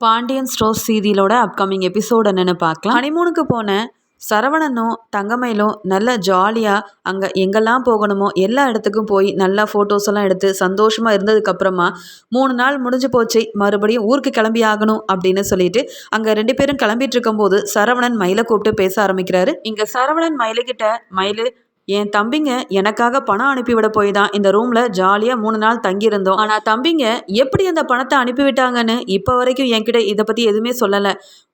Pandian stores சீரியலோட upcoming episode என்னென்னு பார்க்கலாம். ஹனிமூனுக்கு போன சரவணனும் தங்கமயிலும் நல்ல ஜாலியாக அங்கே எங்கெல்லாம் போகணுமோ எல்லா இடத்துக்கும் போய் நல்லா ஃபோட்டோஸ் எல்லாம் எடுத்து சந்தோஷமாக இருந்ததுக்கப்புறமா 3 நாள் முடிஞ்சு போச்சு, மறுபடியும் ஊருக்கு கிளம்பி ஆகணும் அப்படின்னு சொல்லிட்டு அங்கே 2 பேரும் கிளம்பிட்டு இருக்கும்போது சரவணன் மயிலை கூப்பிட்டு பேச ஆரம்பிக்கிறாரு. இங்கே சரவணன் மயிலுக்கிட்ட, மயிலு என் தம்பிங்க எனக்காக பணம் அனுப்பிவிட போய் தான் இந்த ரூமில் ஜாலியாக 3 நாள் தங்கியிருந்தோம். ஆனால் தம்பிங்க எப்படி அந்த பணத்தை அனுப்பிவிட்டாங்கன்னு இப்போ வரைக்கும் என்கிட்ட இதை பற்றி எதுவுமே சொல்லலை.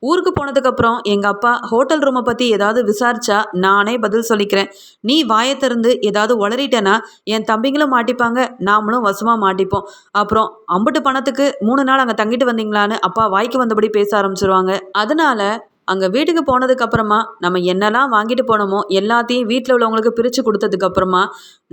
ஊருக்கு போனதுக்கப்புறம் எங்கள் அப்பா ஹோட்டல் ரூமை பற்றி ஏதாவது விசாரிச்சா நானே பதில் சொல்லிக்கிறேன். நீ வாயை திறந்து ஏதாவது உளறிட்டேன்னா என் தம்பிங்களும் மாட்டிப்பாங்க, நாமளும் வசமாக மாட்டிப்போம். அப்புறம் அம்புட்டு பணத்துக்கு 3 நாள் அங்கே தங்கிட்டு வந்தீங்களான்னு அப்பா வாய்க்கு வந்தபடி பேச ஆரம்பிச்சிருவாங்க. அதனால அங்கே வீட்டுக்கு போனதுக்கப்புறமா நம்ம என்னெல்லாம் வாங்கிட்டு போனோமோ எல்லாத்தையும் வீட்டில் உள்ளவங்களுக்கு பிரித்து கொடுத்ததுக்கப்புறமா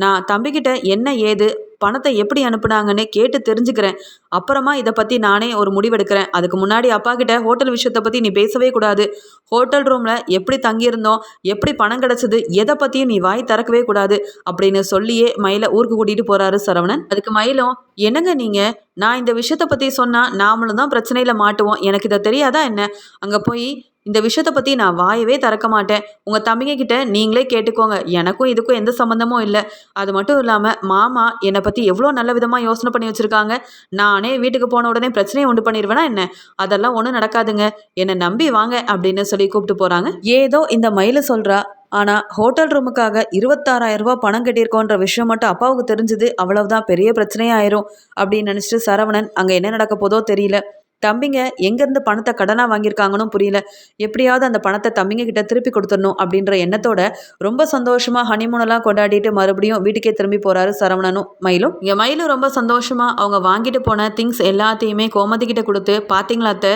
நான் தம்பிக்கிட்ட என்ன ஏது பணத்தை எப்படி அனுப்புனாங்கன்னு கேட்டு தெரிஞ்சுக்கிறேன். அப்புறமா இதை பற்றி நானே ஒரு முடிவெடுக்கிறேன். அதுக்கு முன்னாடி அப்பா கிட்ட ஹோட்டல் விஷயத்தை பற்றி நீ பேசவே கூடாது. ஹோட்டல் ரூமில் எப்படி தங்கியிருந்தோம், எப்படி பணம் கிடச்சிது, எதை பற்றியும் நீ வாய் திறக்கவே கூடாது அப்படின்னு சொல்லியே மயிலை ஊருக்கு கூட்டிகிட்டு போகிறாரு சரவணன். அதுக்கு மயிலும், என்னங்க நீங்கள், நான் இந்த விஷயத்தை பற்றி சொன்னால் நாமளும் தான் பிரச்சனையில் மாட்டுவோம், எனக்கு இதை தெரியாதா என்ன? அங்கே போய் இந்த விஷயத்தை பற்றி நான் வாயவே திறக்க மாட்டேன். உங்கள் தம்பிங்க கிட்ட நீங்களே கேட்டுக்கோங்க, எனக்கும் இதுக்கும் எந்த சம்மந்தமும் இல்லை. அது மட்டும் இல்லாமல் மாமா என்னை பற்றி எவ்வளோ நல்ல விதமாக யோசனை பண்ணி வச்சுருக்காங்க. நானே வீட்டுக்கு போன உடனே பிரச்சனையை உண்டு பண்ணிடுவேனா என்ன? அதெல்லாம் ஒன்றும் நடக்காதுங்க, என்னை நம்பி வாங்க அப்படின்னு சொல்லி கூப்பிட்டு போகிறாங்க. ஏதோ இந்த மயில சொல்கிறா, ஆனால் ஹோட்டல் ரூமுக்காக 26,000 ரூபா பணம் கட்டியிருக்கோன்ற விஷயம் மட்டும் அப்பாவுக்கு தெரிஞ்சுது, அவ்வளவுதான், பெரிய பிரச்சனையாயிரும் அப்படின்னு நினச்சிட்டு சரவணன் அங்கே என்ன நடக்க போதோ தெரியல. தம்பிங்க எங்கேருந்து பணத்தை கடனாக வாங்கியிருக்காங்கன்னு புரியல. எப்படியாவது அந்த பணத்தை தம்பிங்க கிட்ட திருப்பி கொடுத்துடணும் அப்படின்ற எண்ணத்தோட ரொம்ப சந்தோஷமாக ஹனிமூனெல்லாம் கொண்டாடிட்டு மறுபடியும் வீட்டுக்கே திரும்பி போகிறாரு சரவணனும் மயிலும். இங்கே மயிலும் ரொம்ப சந்தோஷமாக அவங்க வாங்கிட்டு போன திங்ஸ் எல்லாத்தையுமே கோமதி கிட்ட கொடுத்து, பார்த்தீங்களாத்த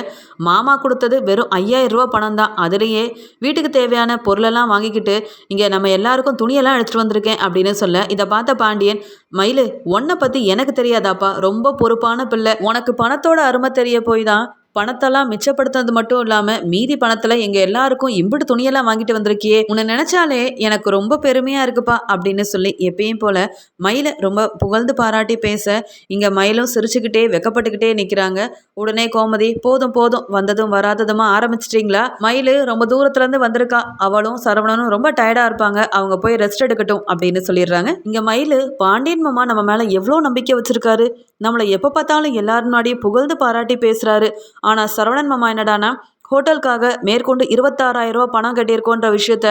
மாமா கொடுத்தது வெறும் 5,000 ரூபா பணம் தான், அதுலேயே வீட்டுக்கு தேவையான பொருளெல்லாம் வாங்கிக்கிட்டு இங்கே நம்ம எல்லாருக்கும் துணியெல்லாம் எடுத்துகிட்டு வந்திருக்கேன் அப்படின்னு சொல்ல, இதை பார்த்த பாண்டியன், மயிலு உன்னை பற்றி எனக்கு தெரியாதாப்பா, ரொம்ப பொறுப்பான பிள்ளை, உனக்கு பணத்தோட அருமை தெரிய போய் தான் பணத்தெல்லாம் மிச்சப்படுத்துறது மட்டும் இல்லாமல் மீதி பணத்தில் எங்கள் எல்லாருக்கும் இம்பிட்டு துணியெல்லாம் வாங்கிட்டு வந்திருக்கியே, உன்னை நினச்சாலே எனக்கு ரொம்ப பெருமையாக இருக்குப்பா அப்படின்னு சொல்லி எப்பயும் போல் மயிலை ரொம்ப புகழ்ந்து பாராட்டி பேச, இங்கே மயிலும் சிரிச்சுக்கிட்டே வெக்கப்பட்டுக்கிட்டே நிற்கிறாங்க. உடனே கோமதி, போதும் போதும், வந்ததும் வராததுமா ஆரம்பிச்சிட்டிங்களா? மயில் ரொம்ப தூரத்துலேருந்து வந்திருக்கா, அவளும் சரவணனும் ரொம்ப டயர்டாக இருப்பாங்க, அவங்க போய் ரெஸ்ட் எடுக்கட்டும் அப்படின்னு சொல்லிடுறாங்க. இங்கே மயில், பாண்டியன் மாமா நம்ம மேலே எவ்வளோ நம்பிக்கை வச்சுருக்காரு, நம்மளை எப்போ பார்த்தாலும் எல்லாரும் முன்னாடியும் புகழ்ந்து பாராட்டி பேசுகிறாரு. ஆனால் சரவணன் மாமா என்னடானா ஹோட்டலுக்காக மேற்கொண்டு 26,000 ரூபா பணம் கட்டியிருக்கோன்ற விஷயத்த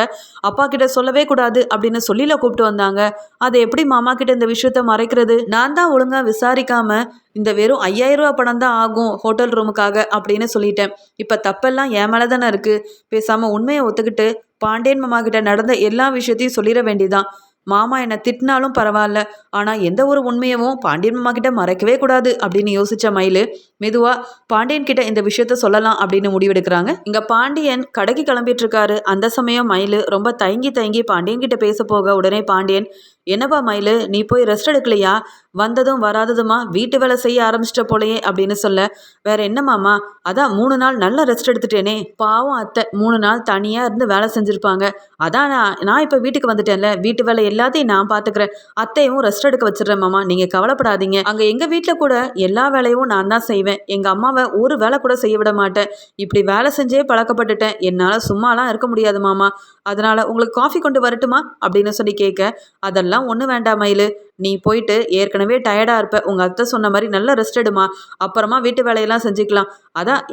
அப்பா கிட்ட சொல்லவே கூடாது அப்படின்னு சொல்லில கூப்பிட்டு வந்தாங்க. அதை எப்படி மாமா கிட்ட இந்த விஷயத்த மறைக்கிறது? நான் தான் ஒழுங்காக விசாரிக்காம இந்த வெறும் 5,000 ரூபா பணம் தான் ஆகும் ஹோட்டல் ரூமுக்காக அப்படின்னு சொல்லிட்டேன். இப்போ தப்பெல்லாம் என் மேலே தானே இருக்குது. பேசாமல் உண்மையை ஒத்துக்கிட்டு பாண்டியன் மாமா கிட்ட நடந்த எல்லா விஷயத்தையும் சொல்லிட வேண்டியதான். மாமா என்னை திட்டினாலும் பரவாயில்ல, ஆனால் எந்த ஒரு உண்மையவும் பாண்டியன் மாமா கிட்ட மறைக்கவே கூடாது அப்படின்னு யோசிச்ச மயில் மெதுவாக பாண்டியன் கிட்ட இந்த விஷயத்த சொல்லலாம் அப்படின்னு முடிவெடுக்கிறாங்க. இங்கே பாண்டியன் கடைக்கு கிளம்பிட்டு இருக்காரு. அந்த சமயம் மயில் ரொம்ப தயங்கி பாண்டியன் கிட்ட பேச போக, உடனே பாண்டியன், என்னப்பா மயில், நீ போய் ரெஸ்ட் எடுக்கலையா? வந்ததும் வராததுமா வீட்டு வேலை செய்ய ஆரம்பிச்சிட்ட போலையே அப்படின்னு சொல்ல, வேற என்ன மாமா, அதான் 3 நாள் நல்ல ரெஸ்ட் எடுத்துட்டேனே. பாவம் அத்தை 3 நாள் தனியாக இருந்து வேலை செஞ்சுருப்பாங்க, அதான் நான் இப்போ வீட்டுக்கு வந்துட்டேன்ல, வீட்டு வேலை எல்லாத்தையும் நான் பார்த்துக்கிறேன், அத்தையும் ரெஸ்ட் எடுக்க வச்சிடுறேன் மாமா, நீங்கள் கவலைப்படாதீங்க. அங்கே எங்கள் வீட்டில் கூட எல்லா வேலையும் நான் தான் செய்வேன், எங்கள் அம்மாவை ஒரு வேலை கூட செய்ய விட மாட்டேன், இப்படி வேலை செஞ்சே பழக்கப்பட்டுட்டேன், என்னால் சும்மாலாம் இருக்க முடியாது மாமா, அதனால் உங்களுக்கு காஃபி கொண்டு வரட்டுமா அப்படின்னு சொல்லி கேட்க, அதெல்லாம் ஒன்றும் வேண்டாம் மயில், நீ போயிட்டு ஏற்கனவே டயர்டாக இருப்ப, உங்கள் அத்தை சொன்ன மாதிரி நல்லா ரெஸ்ட் எடுமா, அப்புறமா வீட்டு வேலையெல்லாம் செஞ்சுக்கலாம், அதான்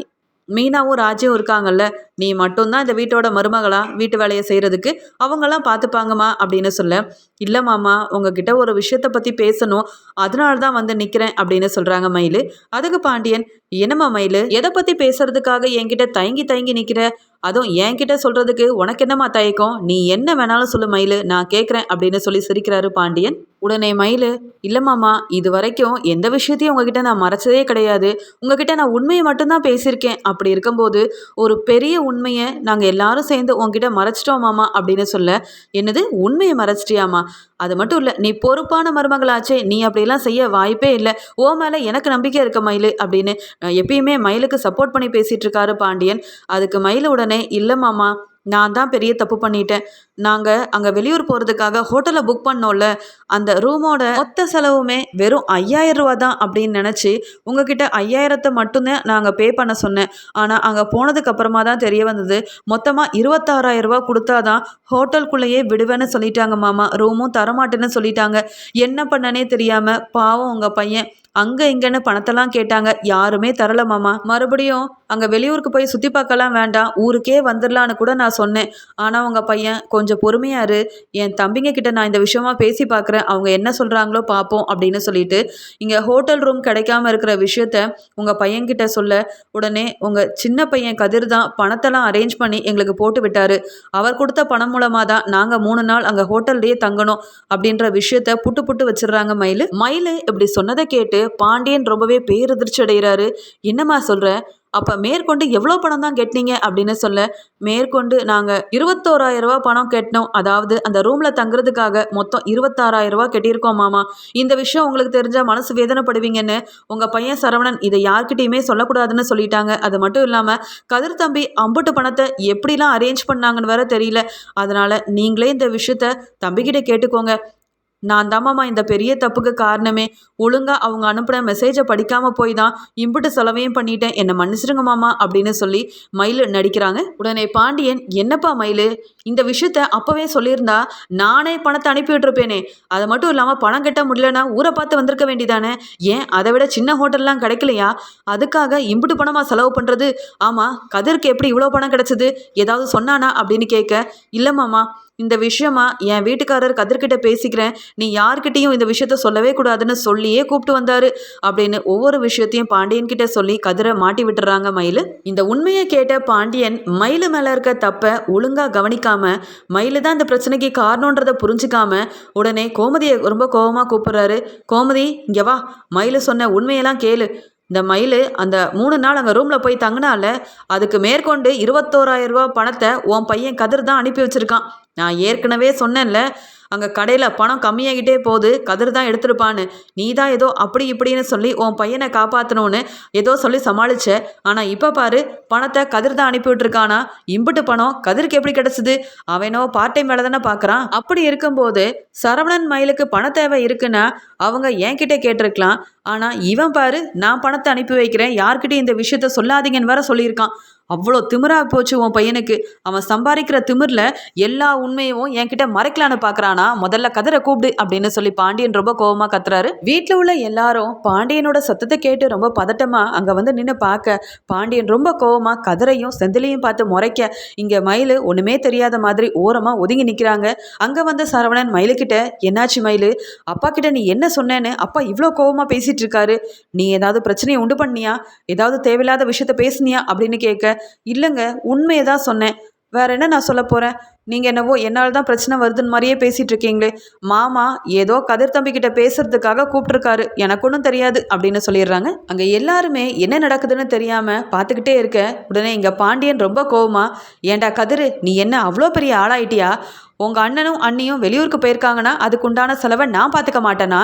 மீனாவும் ராஜியும் இருக்காங்கல்ல, நீ மட்டும்தான் இந்த வீட்டோட மருமகளா, வீட்டு வேலையை செய்கிறதுக்கு அவங்கெல்லாம் பார்த்துப்பாங்கம்மா அப்படின்னு சொல்ல, இல்லை மாமா உங்ககிட்ட ஒரு விஷயத்தை பற்றி பேசணும், அதனால தான் வந்து நிற்கிறேன் அப்படின்னு சொல்கிறாங்க மயில். அதுக்கு பாண்டியன், என்னம்மா மயில், எதை பற்றி பேசுறதுக்காக என்கிட்ட தயங்கி நிற்கிற, அதுவும் என்கிட்ட சொல்கிறதுக்கு உனக்கு என்னம்மா தயக்கம், நீ என்ன வேணாலும் சொல்லு மயில், நான் கேட்குறேன் அப்படின்னு சொல்லி சிரிக்கிறாரு பாண்டியன். உடனே மயில், இல்லை மாமா, இது வரைக்கும் எந்த விஷயத்தையும் உங்ககிட்ட நான் மறைச்சதே கிடையாது, உங்ககிட்ட நான் உண்மையை மட்டும்தான் பேசியிருக்கேன், அப்படி இருக்கும்போது ஒரு பெரிய உண்மையை நாங்கள் எல்லாரும் சேர்ந்து உங்ககிட்ட மறைச்சிட்டோம் மாமா அப்படின்னு சொல்ல, என்னது உண்மையை மறைச்சிட்டியாமா, அது மட்டும் இல்லை நீ பொறுப்பான மருமகளாச்சே, நீ அப்படியெல்லாம் செய்ய வாய்ப்பே இல்லை, ஓ மேலே எனக்கு நம்பிக்கை இருக்க மயில் அப்படின்னு எப்பயுமே மயிலுக்கு சப்போர்ட் பண்ணி பேசிகிட்டு இருக்காரு பாண்டியன். அதுக்கு மயில் உடனே, இல்லை மாமா, நான் தான் பெரிய தப்பு பண்ணிட்டேன், நாங்கள் அங்கே வெளியூர் போகிறதுக்காக ஹோட்டலை புக் பண்ணோம்ல, அந்த ரூமோட மொத்த செலவுமே வெறும் 5000 ரூபா தான் அப்படின்னு நினச்சி உங்ககிட்ட 5000 மட்டும்தான் நாங்கள் பே பண்ண சொன்னேன். ஆனால் அங்கே போனதுக்கு அப்புறமா தான் தெரிய வந்தது, மொத்தமாக 26000 ரூபா கொடுத்தா தான் ஹோட்டலுக்குள்ளேயே விடுவேன்னு சொல்லிட்டாங்க மாமா. ரூமும் தரமாட்டேன்னு சொல்லிட்டாங்க. என்ன பண்ணனே தெரியாமல் பாவம் உங்கள் பையன் அங்கே இங்கேன்னு பணத்தெல்லாம் கேட்டாங்க. யாருமே தரல மாமா. மறுபடியும் அங்கே வெளியூருக்கு போய் சுற்றி பார்க்கலாம் வேண்டாம், ஊருக்கே வந்துடலான்னு கூட நான் சொன்னேன். ஆனால் உங்கள் பையன் கொஞ்சம் பொறுமையாக இரு, என் தம்பிங்க கிட்ட நான் இந்த விஷயமா பேசி பார்க்குறேன், அவங்க என்ன சொல்கிறாங்களோ பார்ப்போம் அப்படின்னு சொல்லிட்டு இங்கே ஹோட்டல் ரூம் கிடைக்காம இருக்கிற விஷயத்த உங்கள் பையன்கிட்ட சொல்ல, உடனே உங்கள் சின்ன பையன் கதிர் தான் பணத்தெல்லாம் அரேஞ்ச் பண்ணி எங்களுக்கு போட்டு விட்டார். அவர் கொடுத்த பணம் மூலமாக தான் நாங்கள் 3 நாள் அங்கே ஹோட்டல்லையே தங்கணும் அப்படின்ற விஷயத்த புட்டு புட்டு வச்சிடுறாங்க மயிலு. மயிலு இப்படி சொன்னதை கேட்டு பாண்டியன் ரொம்பவே பேரதிர்ச்சி அடைகிறாரு. என்னம்மா சொல்கிற, அப்போ மேற்கொண்டு எவ்வளோ பணம் தான் கட்டினீங்க அப்படின்னு சொல்ல, மேற்கொண்டு நாங்கள் 21000 ரூபா பணம் கட்டினோம். அதாவது அந்த ரூமில் தங்குறதுக்காக மொத்தம் 26000 ரூபா கட்டியிருக்கோம் மாமா. இந்த விஷயம் உங்களுக்கு தெரிஞ்சால் மனசு வேதனைப்படுவீங்கன்னு உங்கள் பையன் சரவணன் இதை யார்கிட்டையுமே சொல்லக்கூடாதுன்னு சொல்லிட்டாங்க. அது மட்டும் இல்லாமல் கதிர் தம்பி அம்புட்டு பணத்தை எப்படிலாம் அரேஞ்ச் பண்ணாங்கன்னு வேற தெரியல. அதனால் நீங்களே இந்த விஷயத்த தம்பிக்கிட்ட கேட்டுக்கோங்க. நான் தாம்மாம்மா இந்த பெரிய தப்புக்கு காரணமே. ஒழுங்காக அவங்க அனுப்பின மெசேஜை படிக்காமல் போய் தான் இம்புட்டு செலவையும் பண்ணிட்டேன், என்னை மன்னிச்சிருங்க மாமா அப்படின்னு சொல்லி மயிலு நடிக்கிறாங்க. உடனே பாண்டியன், என்னப்பா மயிலு, இந்த விஷயத்த அப்போவே சொல்லியிருந்தா நானே பணத்தை அனுப்பி விட்டுருப்பேனே. அது மட்டும் இல்லாமல் பணம் கட்ட முடியலன்னா ஊரை பார்த்து வந்திருக்க வேண்டியதானே. ஏன் அதை விட சின்ன ஹோட்டல்லாம் கிடைக்கலையா? அதுக்காக இம்புட்டு பணமாக செலவு பண்ணுறது? ஆமாம், கதிருக்கு எப்படி இவ்வளோ பணம் கிடச்சிது, ஏதாவது சொன்னானா அப்படின்னு கேட்க, இல்லை மாமா, இந்த விஷயமா என் வீட்டுக்காரர் கதிர்கிட்ட பேசிக்கிறேன், நீ யார்கிட்டையும் இந்த விஷயத்த சொல்லவே கூடாதுன்னு சொல்லியே கூப்பிட்டு வந்தாரு அப்படின்னு ஒவ்வொரு விஷயத்தையும் பாண்டியன் கிட்ட சொல்லி கதிரை மாட்டி விட்டுறாங்க மயிலு. இந்த உண்மையை கேட்ட பாண்டியன் மயிலு மேல இருக்க தப்ப ஒழுங்கா கவனிக்காம, மயிலு தான் இந்த பிரச்சனைக்கு காரணன்றதை புரிஞ்சுக்காம உடனே கோமதியை ரொம்ப கோபமா கூப்பிடுறாரு. கோமதி, இங்க வா, மயிலு சொன்ன உண்மையெல்லாம் கேளு. இந்த மயிலு அந்த 3 நாள் அங்கே ரூமில் போய் தங்கினால அதுக்கு மேற்கொண்டு 21000 ரூபா பணத்தை உன் பையன் கதிர் தான் அனுப்பி வச்சிருக்கான். நான் ஏற்கனவே சொன்னேன்ல, அங்கே கடையில் பணம் கம்மியாகிட்டே போகுது, கதிர் தான் எடுத்துருப்பான்னு. நீ தான் ஏதோ அப்படி இப்படின்னு சொல்லி உன் பையனை காப்பாற்றணும்னு ஏதோ சொல்லி சமாளிச்ச. ஆனால் இப்போ பாரு, பணத்தை கதிர் தான் அனுப்பி விட்டுருக்கானா. இம்புட்டு பணம் கதிருக்கு எப்படி கிடச்சிது? அவனோ பார்ட் டைம் வேலை தானே பார்க்குறான். அப்படி இருக்கும்போது சரவணன் மயிலுக்கு பண தேவை இருக்குன்னா அவங்க என்கிட்ட கேட்டிருக்கலாம். ஆனால் இவன் பாரு, நான் பணத்தை அனுப்பி வைக்கிறேன், யார்கிட்டையும் இந்த விஷயத்த சொல்லாதீங்கன்னு வேற சொல்லியிருக்கான். அவ்வளோ திமிரா போச்சு உன் பையனுக்கு. அவன் சம்பாதிக்கிற திமிரில் எல்லா உண்மையும் என்கிட்ட மறைக்கலான்னு பார்க்குறானா. முதல்ல கதிரை கூப்பிடு அப்படின்னு சொல்லி பாண்டியன் ரொம்ப கோபமாக கத்துறாரு. வீட்டில் உள்ள எல்லாரும் பாண்டியனோட சத்தத்தை கேட்டு ரொம்ப பதட்டமாக அங்கே வந்து நின்று பார்க்க, பாண்டியன் ரொம்ப கோபமாக கதிரையும் செந்திலையும் பார்த்து முறைக்க, இங்கே மயிலு ஒன்றுமே தெரியாத மாதிரி ஓரமாக ஒதுங்கி நிற்கிறாங்க. அங்கே வந்து சரவணன் மயிலுக்கிட்ட, என்னாச்சு மயிலு, அப்பா கிட்ட நீ என்ன சொன்னேன்னு அப்பா இவ்வளோ கோபமாக பேசிகிட்டு இருக்காரு, நீ ஏதாவது பிரச்சனையை உண்டு பண்ணியா, ஏதாவது தேவையில்லாத விஷயத்த பேசுனியா அப்படின்னு கேட்க, இல்லைங்க, உண்மையை தான் சொன்னேன், வேற என்ன நான் சொல்ல போகிறேன், நீங்கள் என்னவோ என்னால் தான் பிரச்சனை வருதுன்னு மாதிரியே பேசிகிட்டு இருக்கீங்களே. மாமா ஏதோ கதிர் தம்பி கிட்ட பேசுறதுக்காக கூப்பிட்டுருக்காரு, எனக்கு ஒன்றும் தெரியாது அப்படின்னு சொல்லிடுறாங்க. அங்கே எல்லாருமே என்ன நடக்குதுன்னு தெரியாமல் பார்த்துக்கிட்டே இருக்க, உடனே இங்கே பாண்டியன் ரொம்ப கோவமா, ஏண்டா கதிர், நீ என்ன அவ்வளோ பெரிய ஆளாயிட்டியா? உங்கள் அண்ணனும் அண்ணியும் வெளியூருக்கு போயிருக்காங்கன்னா அதுக்குண்டான செலவை நான் பார்த்துக்க மாட்டேனா?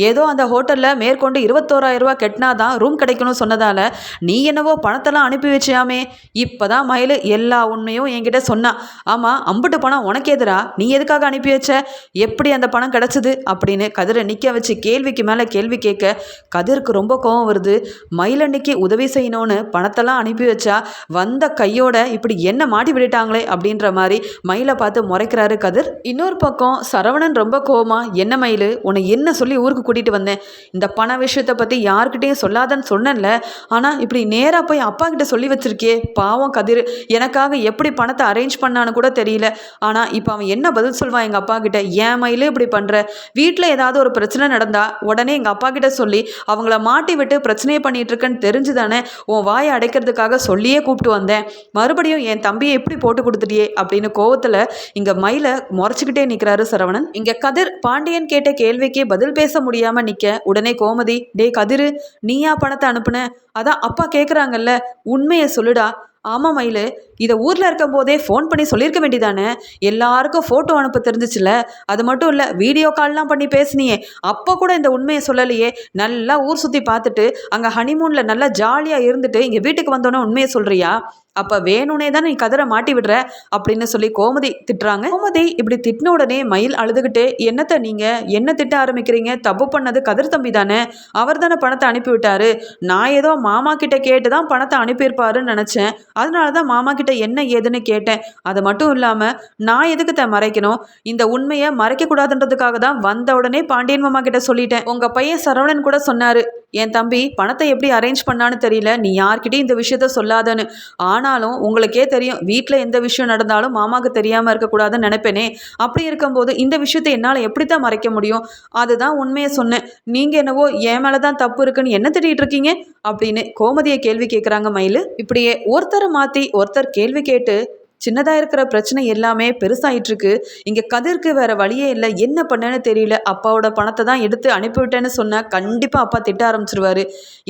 ஏதோ அந்த ஹோட்டலில் மேற்கொண்டு 21000 ரூபா கட்டினா தான் ரூம் கிடைக்கணும் சொன்னதால் நீ என்னவோ பணத்தெல்லாம் அனுப்பி வச்சியாமே. இப்போ தான் மயிலு எல்லா உண்மையும் என்கிட்ட சொன்னா. ஆமாம், அம்புட்டு பணம் உனக்கு எதிரா, நீ எதுக்காக அனுப்பி வச்ச, எப்படி அந்த பணம் கிடச்சிது அப்படின்னு கதிரை நிற்க வச்சு கேள்விக்கு மேலே கேள்வி கேட்க கதிருக்கு ரொம்ப கோவம் வருது. மயிலண்ணிக்கு உதவி செய்யணும்னு பணத்தெல்லாம் அனுப்பி வச்சா வந்த கையோட இப்படி என்ன மாட்டி விட்டுட்டாங்களே அப்படின்ற மாதிரி மயிலை பார்த்து முறைக்கிறாரு கதிர். இன்னொரு பக்கம் சரவணன் ரொம்ப கோவமா, என்ன மயிலு, உன்னை என்ன சொல்லி ஊருக்கு கூட்டிகிட்டு வந்தேன், இந்த பண விஷயத்தை பற்றி யார்கிட்டையும் சொல்லாதன்னு சொன்னேன்ல, ஆனால் இப்படி நேராக போய் அப்பா கிட்ட சொல்லி வச்சிருக்கே. பாவம் கதிர் எனக்காக எப்படி பணத்தை அரேஞ்ச் பண்ணான்னு கூட தெரியல. ஆனால் இப்போ அவன் என்ன பதில் சொல்வான் எங்கள் அப்பா கிட்ட, ஏன் மயிலு இப்படி பண்ணுற, வீட்டில் ஏதாவது ஒரு பிரச்சனை நடந்தா உடனே எங்கள் அப்பா கிட்ட சொல்லி அவங்கள மாட்டி விட்டு பிரச்சனையை பண்ணிட்டு இருக்கேன்னு தெரிஞ்சு தானே உன் வாயை அடைக்கிறதுக்காக சொல்லியே கூப்பிட்டு வந்தேன், மறுபடியும் என் தம்பியை எப்படி போட்டு கொடுத்துட்டியே அப்படின்னு கோவத்தில் இங்கே மயிலை முறைச்சிக்கிட்டே நிற்கிறாரு சரவணன். இங்க கதிர் பாண்டியன் கேட்ட கேள்விக்கு பதில் பேச முடியாம நிக்க, உடனே கோமதி, டே கதிரு, நீயா பணத்தை அனுப்புன, அதான் அப்பா கேட்குறாங்கல்ல, உண்மையை சொல்லுடா, ஆமாம் மயிலு, இதை ஊரில் இருக்கும் போதே ஃபோன் பண்ணி சொல்லியிருக்க வேண்டியதானே? எல்லாருக்கும் ஃபோட்டோ அனுப்ப தெரிஞ்சிச்சுல. அது மட்டும் இல்லை, வீடியோ கால்லாம் பண்ணி பேசினியே, அப்போ கூட இந்த உண்மையை சொல்லலையே. நல்லா ஊர் சுற்றி பார்த்துட்டு அங்கே ஹனிமூனில் நல்லா ஜாலியாக இருந்துட்டு இங்கே வீட்டுக்கு வந்தோன்னே உண்மையை சொல்கிறியா? அப்போ வேணும்னே தான் நீ கதிரை மாட்டி விடுற அப்படின்னு சொல்லி கோமதி திட்டுறாங்க. கோமதி இப்படி திட்டின உடனே மயில் அழுதுகிட்டு, என்னத்தை நீங்கள் என்ன திட்ட ஆரம்பிக்கிறீங்க? தப்பு பண்ணது கதிர் தம்பி தானே, அவர் தானே பணத்தை அனுப்பி விட்டாரு. நான் ஏதோ மாமா கிட்ட கேட்டு தான் பணத்தை அனுப்பியிருப்பாருன்னு நினச்சேன். அதனால தான் மாமா கிட்ட என்ன ஏதுன்னு கேட்டேன். அது மட்டும் இல்லாமல் நான் எதுக்கு மறைக்கணும்? இந்த உண்மையை மறைக்கக்கூடாதுன்றதுக்காக தான் வந்த உடனே பாண்டியன் மாமா கிட்ட சொல்லிட்டேன். உங்கள் பையன் சரவணன் கூட சொன்னார், என் தம்பி பணத்தை எப்படி அரேஞ்ச் பண்ணான்னு தெரியல, நீ யார்கிட்டையும் இந்த விஷயத்த சொல்லாதன்னு. ஆனாலும் உங்களுக்கே தெரியும், வீட்டில் எந்த விஷயம் நடந்தாலும் மாமாவுக்கு தெரியாமல் இருக்கக்கூடாதுன்னு நினைப்பேனே. அப்படி இருக்கும்போது இந்த விஷயத்தை என்னால் எப்படி தான் மறைக்க முடியும்? அதுதான் உண்மையை சொன்னேன். நீங்கள் என்னவோ என் மேலே தான் தப்பு இருக்குன்னு என்ன திட்டிகிட்டு இருக்கீங்க அப்படின்னு கோமதியை கேள்வி கேட்குறாங்க மயில். இப்படியே ஒருத்தரை மாற்றி ஒருத்தர் கேள்வி கேட்டு சின்னதாக இருக்கிற பிரச்சனை எல்லாமே பெருசாகிட்டுருக்கு. இங்கே கதிர்க்கு வேறு வழியே இல்லை, என்ன பண்ணேன்னு தெரியல. அப்பாவோட பணத்தை தான் எடுத்து அனுப்பிவிட்டேன்னு சொன்னால் கண்டிப்பாக அப்பா திட்ட ஆரம்பிச்சிருவாரு.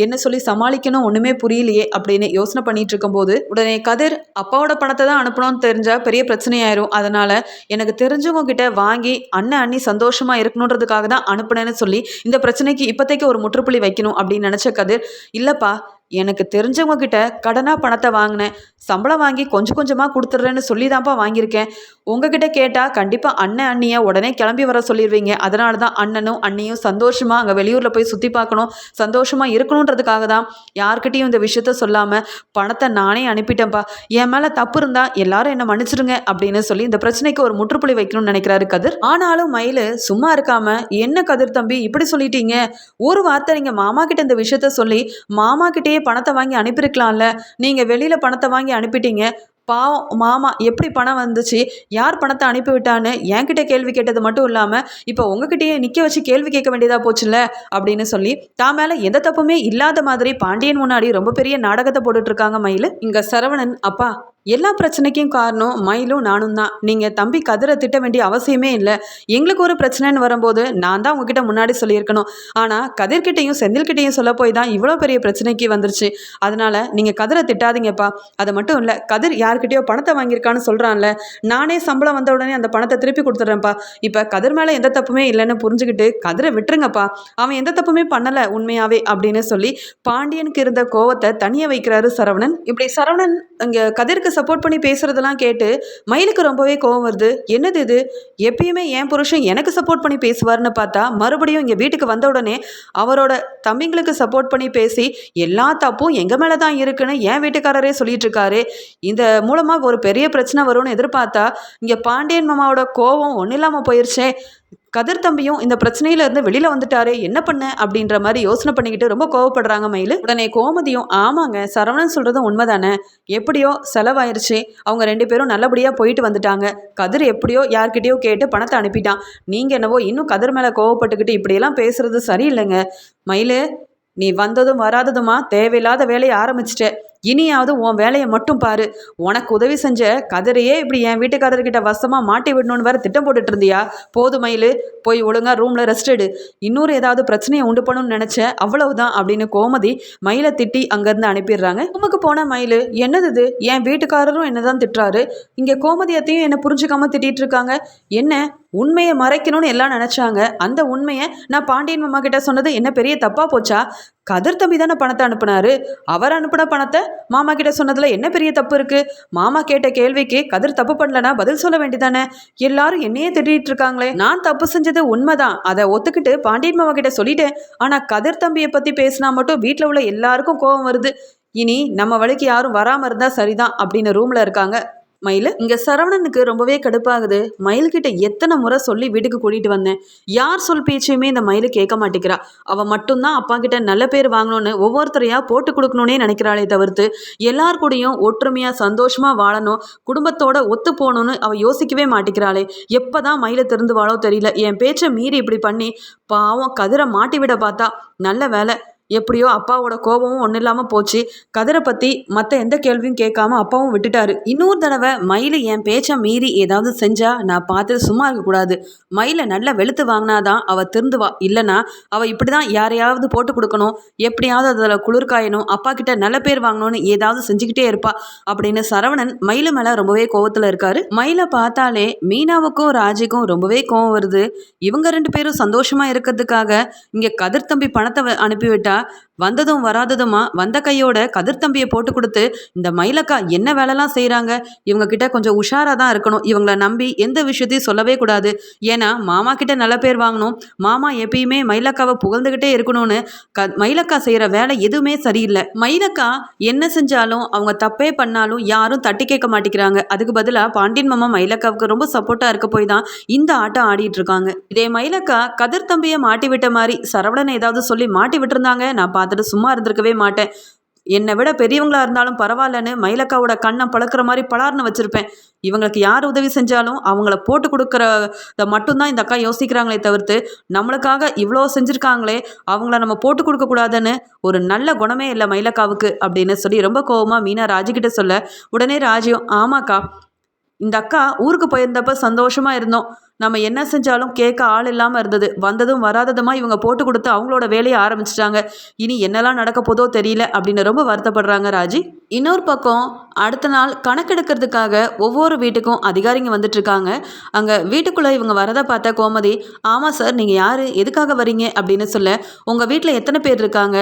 என்ன சொல்லி சமாளிக்கணும் ஒன்றுமே புரியலையே அப்படின்னு யோசனை பண்ணிட்டு இருக்கும்போது உடனே கதிர் அப்பாவோட பணத்தை தான் அனுப்பணும்னு தெரிஞ்சால் பெரிய பிரச்சனையாயிரும். அதனால் எனக்கு தெரிஞ்சவங்க கிட்ட வாங்கி அண்ணன் அண்ணி சந்தோஷமாக இருக்கணுன்றதுக்காக தான் அனுப்புனேன்னு சொல்லி இந்த பிரச்சனைக்கு இப்போதைக்கு ஒரு முற்றுப்புள்ளி வைக்கணும் அப்படின்னு நினச்ச கதிர், இல்லைப்பா எனக்கு தெரிஞ்சவங்க கிட்ட கடனாக பணத்தை வாங்கினேன், சம்பளம் வாங்கி கொஞ்சம் கொஞ்சமாக கொடுத்துட்றேன்னு சொல்லி தான்ப்பா வாங்கியிருக்கேன். உங்ககிட்ட கேட்டால் கண்டிப்பாக அண்ணன் அண்ணியை உடனே கிளம்பி வர சொல்லிடுவீங்க. அதனால தான் அண்ணனும் அண்ணியும் சந்தோஷமாக அங்கே வெளியூரில் போய் சுற்றி பார்க்கணும், சந்தோஷமாக இருக்கணுன்றதுக்காக தான் யார்கிட்டையும் இந்த விஷயத்த சொல்லாமல் பணத்தை நானே அனுப்பிட்டேன்ப்பா. என் மேலே தப்பு இருந்தால் எல்லாரும் என்னை மன்னிச்சிடுங்க அப்படின்னு சொல்லி இந்த பிரச்சனைக்கு ஒரு முற்றுப்புள்ளி வைக்கணும்னு நினைக்கிறாரு கதிர். ஆனாலும் மயில் சும்மா இருக்காமல், என்ன கதிர் தம்பி இப்படி சொல்லிட்டீங்க? ஒரு வார்த்தை நீங்கள் மாமா கிட்ட இந்த விஷயத்த சொல்லி மாமா கிட்டே பணத்தை வாங்கி அனுப்பியிருக்கலாம்ல. நீங்கள் வெளியில் பணத்தை வாங்கி அனுப்பிட்டீங்க. பாவம் மாமா, எப்படி பணம் வந்துச்சு, யார் பணத்தை அனுப்பிவிட்டான்னு என்கிட்ட கேள்வி கேட்டது மட்டும் இல்லாமல் இப்போ உங்ககிட்டயே நிற்க வச்சு கேள்வி கேட்க வேண்டியதாக போச்சுல்ல அப்படின்னு சொல்லி தான் மேலே எந்த தப்புமே இல்லாத மாதிரி பாண்டியன் முன்னாடி ரொம்ப பெரிய நாடகத்தை போட்டுட்ருக்காங்க மயில். இங்கே சரவணன், அப்பா எல்லா பிரச்சனைக்கும் காரணம் மயிலும் நானும் தான். நீங்கள் தம்பி கதிரை திட்ட வேண்டிய அவசியமே இல்லை. எங்களுக்கு ஒரு பிரச்சனைன்னு வரும்போது நான் தான் உங்ககிட்ட முன்னாடி சொல்லியிருக்கணும். ஆனால் கதிர்கிட்டையும் செந்தில்கிட்டையும் சொல்ல போய் தான் இவ்வளோ பெரிய பிரச்சனைக்கு வந்துருச்சு. அதனால் நீங்கள் கதிரை திட்டாதீங்கப்பா. அது மட்டும் இல்லை, கதிர் யார்கிட்டயோ பணத்தை வாங்கியிருக்கான்னு சொல்கிறான்ல, நானே சம்பளம் வந்த உடனே அந்த பணத்தை திருப்பி கொடுத்துட்றேன்ப்பா. இப்போ கதிர் மேலே எந்த தப்புமே இல்லைன்னு புரிஞ்சுக்கிட்டு கதிரை விட்டுருங்கப்பா, அவன் எந்த தப்புமே பண்ணலை உண்மையாவே அப்படின்னு சொல்லி பாண்டியனுக்கு இருந்த கோவத்தை தனியாக வைக்கிறாரு சரவணன். இப்படி சரவணன் இங்கே கதிருக்கு சப்போர்ட் பண்ணி பேசுறதெல்லாம் கேட்டு மயிலுக்கு ரொம்பவே கோவம் வருது. என்னது இது, எப்பயுமே என் புருஷன் எனக்கு சப்போர்ட் பண்ணி பேசுவார்னு பார்த்தா மறுபடியும் இங்கே வீட்டுக்கு வந்த உடனே அவரோட தம்பிங்களுக்கு சப்போர்ட் பண்ணி பேசி எல்லா தப்பும் எங்கள் மேலே தான் இருக்குன்னு என் வீட்டுக்காரரே சொல்லிட்டு இருக்காரு. இந்த மூலமாக ஒரு பெரிய பிரச்சனை வரும்னு எதிர்பார்த்தா இங்கே பாண்டியன் மாமாவோட கோவம் ஒன்றும் இல்லாமல் போயிடுச்சே. கதிர் தம்பியும் இந்த பிரச்சனையிலேருந்து வெளியில் வந்துட்டாரு, என்ன பண்ண அப்படின்ற மாதிரி யோசனை பண்ணிக்கிட்டு ரொம்ப கோவப்படுறாங்க மயில். உடனே கோமதியும், ஆமாங்க சரவணன் சொல்கிறதும் உண்மைதானே, எப்படியோ செலவாயிருச்சு, அவங்க 2 பேரும் நல்லபடியாக போயிட்டு வந்துட்டாங்க. கதிர் எப்படியோ யார்கிட்டயோ கேட்டு பணத்தை அனுப்பிட்டான். நீங்கள் என்னவோ இன்னும் கதிர் மேலே கோவப்பட்டுக்கிட்டு இப்படியெல்லாம் பேசுறது சரியில்லைங்க. மயில், நீ வந்ததும் வராததுமா தேவையில்லாத வேலையை ஆரம்பிச்சிட்ட. இனியாவது உன் வேலையை மட்டும் பாரு. உனக்கு உதவி செஞ்ச கதிரையே இப்படி என் வீட்டுக்காரர்கிட்ட வசமாக மாட்டி விடணும்னு வேறு திட்டம் போட்டுட்டு இருந்தியா? போது மயில், போய் ஒழுங்காக ரூமில் ரெஸ்ட் எடு. இன்னொரு ஏதாவது பிரச்சனையை உண்டு பண்ணணும்னு நினச்ச, அவ்வளவுதான் அப்படின்னு கோமதி மயிலை திட்டி அங்கேருந்து அனுப்பிடுறாங்க. ரூமுக்கு போன மயில், என்னது இது, என் வீட்டுக்காரரும் என்ன தான் திட்டுறாரு, இங்கே கோமதியத்தையும் என்னை புரிஞ்சுக்காம திட்டிகிட்டு இருக்காங்க. என்ன உண்மையை மறைக்கணும்னு எல்லாம் நினச்சாங்க, அந்த உண்மையை நான் பாண்டியன் மாமா கிட்ட சொன்னது என்ன பெரிய தப்பாக போச்சா? கதிர் தம்பி தானே பணத்தை அனுப்புனாரு, அவர் அனுப்பின பணத்தை மாமா கிட்ட சொன்னதில் என்ன பெரிய தப்பு இருக்குது? மாமா கேட்ட கேள்விக்கு கதிர் தப்பு பண்ணலனா பதில் சொல்ல வேண்டியதானே. எல்லாரும் என்னையே திட்டிகிட்டு இருக்காங்களே, நான் தப்பு செஞ்சது உண்மைதான், அதை ஒத்துக்கிட்டு பாண்டியன் மாமா கிட்ட சொல்லிட்டேன். ஆனால் கதிர் தம்பியை பற்றி பேசினா மட்டும் வீட்டில் உள்ள எல்லாருக்கும் கோபம் வருது. இனி நம்ம வழிக்கு யாரும் வராமல் இருந்தால் சரிதான் அப்படின்னு ரூமில் இருக்காங்க மயில். இங்கே சரவணனுக்கு ரொம்பவே கடுப்பாகுது. மயில்கிட்ட எத்தனை முறை சொல்லி வீட்டுக்கு கூட்டிகிட்டு வந்தேன், யார் சொல் பேச்சையுமே இந்த மயில் கேட்க மாட்டேங்கிறா. அவள் மட்டும்தான் அப்பா கிட்ட நல்ல பேர் வாங்கணும்னு ஒவ்வொருத்தரையாக போட்டு கொடுக்கணுன்னே நினைக்கிறாளே தவிர்த்து எல்லார் கூடயும் ஒற்றுமையாக சந்தோஷமாக வாழணும், குடும்பத்தோட ஒத்து போகணும்னு அவள் யோசிக்கவே மாட்டேங்கிறாளே. எப்போ தான் மயிலை திருந்து வாழோ தெரியல. என் பேச்சை மீறி இப்படி பண்ணி பாவம் கதிரை மாட்டி விட பார்த்தா. நல்ல வேலை எப்படியோ அப்பாவோட கோபமும் ஒன்றும் இல்லாமல் போச்சு. கதிரை பற்றி மற்ற எந்த கேள்வியும் கேட்காம அப்பாவும் விட்டுட்டாரு. இன்னொரு தடவை மயில் என் பேச்சை மீறி ஏதாவது செஞ்சா நான் பார்த்து சும்மா இருக்கக்கூடாது. மயிலை நல்லா வெளுத்து வாங்கினாதான் அவள் திருந்துவா. இல்லைனா அவள் இப்படி தான் யாரையாவது போட்டு கொடுக்கணும், எப்படியாவது அதில் குளிர்காயணும், அப்பா கிட்ட நல்ல பேர் வாங்கணும்னு ஏதாவது செஞ்சுக்கிட்டே இருப்பா அப்படின்னு சரவணன் மயிலு மேலே ரொம்பவே கோவத்தில் இருக்காரு. மயிலை பார்த்தாலே மீனாவுக்கும் ராஜிக்கும் ரொம்பவே கோவம் வருது. இவங்க 2 பேரும் சந்தோஷமா இருக்கிறதுக்காக இங்கே கதிர் தம்பி பணத்தை அனுப்பிவிட்டா வந்ததும் வராததுமா வந்த கையோட கதிர் தம்பியை போட்டு கொடுத்து இந்த மயிலக்கா என்ன வேலைலாம் செய்கிறாங்க. இவங்க கிட்ட கொஞ்சம் உஷாராக தான் இருக்கணும். இவங்கள நம்பி எந்த விஷயத்தையும் சொல்லவே கூடாது. ஏன்னா மாமா கிட்ட நல்ல பேர் வாங்கணும், மாமா எப்பயுமே மயிலக்காவை புகழ்ந்துக்கிட்டே இருக்கணும்னு மயிலக்கா செய்கிற வேலை எதுவுமே சரியில்லை. மயிலக்கா என்ன செஞ்சாலும் அவங்க தப்பே பண்ணாலும் யாரும் தட்டி கேட்க மாட்டேங்கிறாங்க. அதுக்கு பதிலாக பாண்டியன் மாமா மயிலக்காவுக்கு ரொம்ப சப்போர்ட்டாக இருக்க போய் தான் இந்த ஆட்டம் ஆடிட்டு இருக்காங்க. இதே மயிலக்கா கதிர் தம்பியை மாட்டி விட்ட மாதிரி சரவணனை ஏதாவது சொல்லி மாட்டி விட்டுருந்தாங்க, நான் பார்த்துட்டு சும்மா இருந்திருக்கவே மாட்டேன். என்னை விட பெரியவங்களா இருந்தாலும் பரவாயில்லன்னு மயிலக்காவோட கண்ணை பழக்கிற மாதிரி பலார்னு வச்சுருப்பேன். இவங்களுக்கு யார் உதவி செஞ்சாலும் அவங்கள போட்டு கொடுக்குறத மட்டும்தான் இந்த அக்கா யோசிக்கிறாங்களே தவிர்த்து நம்மளுக்காக இவ்வளோ செஞ்சுருக்காங்களே அவங்கள நம்ம போட்டு கொடுக்கக்கூடாதுன்னு ஒரு நல்ல குணமே இல்லை மயிலக்காவுக்கு அப்படின்னு சொல்லி ரொம்ப கோவமாக மீனா ராஜிக்கிட்ட சொல்ல, உடனே ராஜியும் ஆமாக்கா, இந்த அக்கா ஊருக்கு போயிருந்தப்ப சந்தோஷமா இருந்தோம். நம்ம என்ன செஞ்சாலும் கேட்க ஆள் இல்லாமல் இருந்தது. வந்ததும் வராததுமா இவங்க போட்டு கொடுத்து அவங்களோட வேலையை ஆரம்பிச்சிட்டாங்க. இனி என்னெல்லாம் நடக்க போதோ தெரியல அப்படின்னு ரொம்ப வருத்தப்படுறாங்க ராஜி. இன்னொரு பக்கம் அடுத்த நாள் கணக்கெடுக்கிறதுக்காக ஒவ்வொரு வீட்டுக்கும் அதிகாரிங்க வந்துட்டு இருக்காங்க. அங்கே வீட்டுக்குள்ளே இவங்க வரதை பார்த்த கோமதி, ஆமாம் சார், நீங்கள் யார், எதுக்காக வரீங்க அப்படின்னு சொல்ல, உங்கள் வீட்டில் எத்தனை பேர் இருக்காங்க,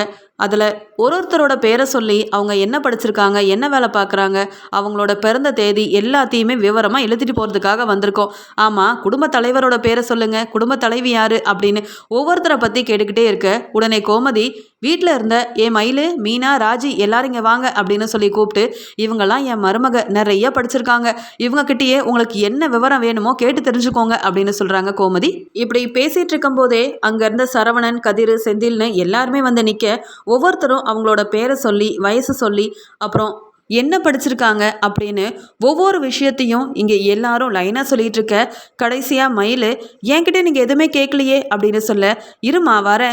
அதில் ஒருத்தரோட பேரை சொல்லி அவங்க என்ன படிச்சிருக்காங்க, என்ன வேலை பார்க்குறாங்க, அவங்களோட பிறந்த தேதி எல்லாத்தையுமே விவரமாக எழுதிட்டு போகிறதுக்காக வந்திருக்கோம். ஆமாம், குடும்ப தலைவரோட பேரை சொல்லுங்கள், குடும்ப தலைவி யார் அப்படின்னு ஒவ்வொருத்தரை பற்றி கேட்டுக்கிட்டே இருக்க, உடனே கோமதி வீட்டில் இருந்த என் மயிலு, மீனா, ராஜி எல்லாரும் இங்கே வாங்க அப்படின்னு சொல்லி கூப்பிட்டு, இவங்கெல்லாம் என் மருமக, நிறைய படிச்சிருக்காங்க, இவங்ககிட்டயே உங்களுக்கு என்ன விவரம் வேணுமோ கேட்டு தெரிஞ்சுக்கோங்க அப்படின்னு சொல்கிறாங்க கோமதி. இப்படி பேசிகிட்டு இருக்கும்போதே அங்கே இருந்த சரவணன், கதிர், செந்தில்னு எல்லாருமே வந்து நிற்க, ஒவ்வொருத்தரும் அவங்களோட பேரை சொல்லி வயசு சொல்லி அப்புறம் என்ன படிச்சிருக்காங்க அப்படின்னு ஒவ்வொரு விஷயத்தையும் இங்கே எல்லாரும் லைனாக சொல்லிகிட்டு இருக்க, கடைசியாக மயில் என்கிட்ட நீங்கள் எதுவுமே கேட்கலையே அப்படின்னு சொல்ல, இருமா வர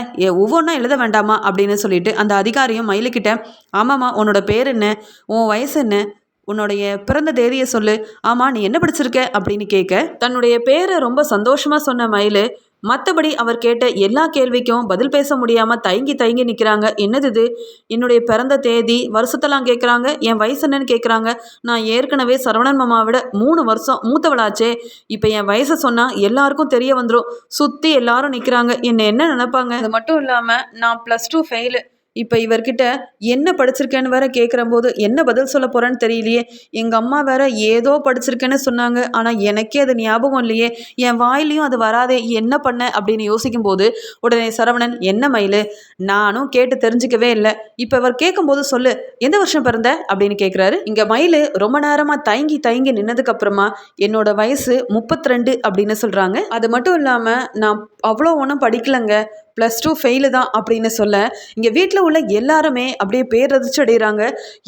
ஒவ்வொன்றா எழுத வேண்டாமா அப்படின்னு சொல்லிட்டு அந்த அதிகாரியும் மயிலுக்கிட்ட, ஆமாம்மா உன்னோட பேர் என்ன, உன் வயசு என்ன, உன்னுடைய பிறந்த தேதியை சொல்லு, ஆமாம் நீ என்ன படிச்சிருக்க அப்படின்னு கேட்க, தன்னுடைய பேரை ரொம்ப சந்தோஷமாக சொன்ன மயில் மற்றபடி அவர் கேட்ட எல்லா கேள்விக்கும் பதில் பேச முடியாமல் தயங்கி தயங்கி நிற்கிறாங்க. என்னது இது, என்னுடைய பிறந்த தேதி வருஷத்தெல்லாம் கேட்குறாங்க, என் வயசு என்னன்னு கேட்குறாங்க, நான் ஏற்கனவே சரவணன் மாமாவை விட 3 வருஷம் மூத்தவளாச்சே, இப்போ என் வயசை சொன்னால் எல்லாருக்கும் தெரிய வந்துடும், சுற்றி எல்லாரும் நிற்கிறாங்க, என்ன நினைப்பாங்க, அது மட்டும் இல்லாமல் நான் +2 ஃபெயிலு, இப்போ இவர்கிட்ட என்ன படிச்சிருக்கேன்னு வேற கேட்குற போது என்ன பதில் சொல்ல போகிறேன்னு தெரியலையே, எங்கள் அம்மா வேற ஏதோ படிச்சிருக்கேன்னு சொன்னாங்க, ஆனால் எனக்கே அது ஞாபகம் இல்லையே, என் வாயிலையும் அது வராதே, என்ன பண்ண அப்படின்னு யோசிக்கும் போது உடனே சரவணன், என்ன மயில், நானும் கேட்டு தெரிஞ்சிக்கவே இல்லை, இப்போ இவர் கேட்கும்போது சொல்லு, எந்த வருஷம் பிறந்த அப்படின்னு கேட்குறாரு. இங்கே மயில் ரொம்ப நேரமாக தயங்கி தயங்கி நின்னதுக்கு அப்புறமா என்னோட வயசு 32 அப்படின்னு சொல்கிறாங்க. அது மட்டும் இல்லாமல் நான் அவ்வளோ ஒன்றும் படிக்கலைங்க, +2 ஃபெயிலு தான் அப்படின்னு சொல்ல, இங்கே வீட்டில் உள்ள எல்லாருமே அப்படியே பேரதிர்ச்சி அடைகிறாங்க.